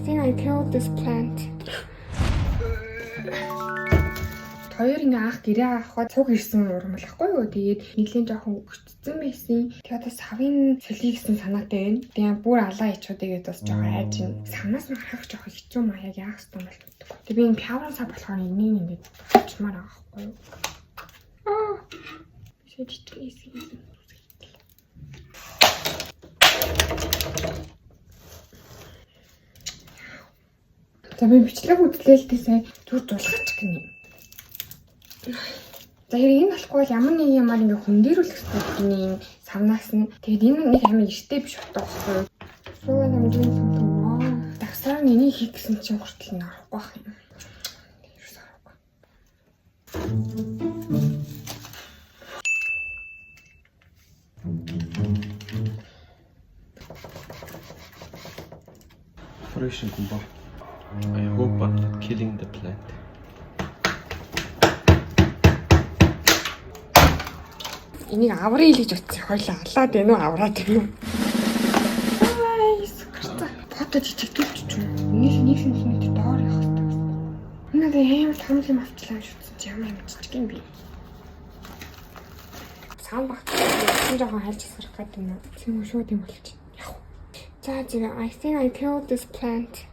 think I killed this plant. Хоёр ингээ анх гэрээ авахад цуг ирсэн урмлахгүй юу. Тэгээд нэлийн жоохон өгчсөн байсан. Тэгээд бас савын солих гэсэн санаатай байна. Тэгээд бүр алаа ичүү тэгээд бас жоохон айж байна. Самнаас нь харах жоохон хэцүү маяг яах ёстой юм бол мэдгүй. Тэгээд би энэ пяврын сав болохоор энийг ингээ авчмаар байгаа байхгүй юу. Жижигээс. За би бичлэг үзлээлтэй сая зүр дулгаач гинэ. За хэрэг энэ болохгүй бол ямар нэг юмар ингээ хөндөрүүлэх хэрэгтэй савнаас нь. Тэгээд энэ нэг амин ихтэй биш утгаахгүй. Сүүл амжин юм. Дагсаар нь энийг хийх гэсэн чинь хүртэл нь орохгүй байх юм. Ерөөс орохгүй. Operation Kumba. I hope I'm not killing the plant. Энийг аврын илж утсан хойлоо алаад байна уу авраад байна уу? Ай, скарта. Фото жижигдүүлчих юм. Нэг сантиметр доор явах хэрэгтэй. Надад амар том юм авчлаа шүтсэн чи ямар юм жижиг юм бэ? Саан багт энэ жоохон хайлж сарах гэдэг юм уу? Тийм шүү дээ болчих. Яг. За I think I killed this plant.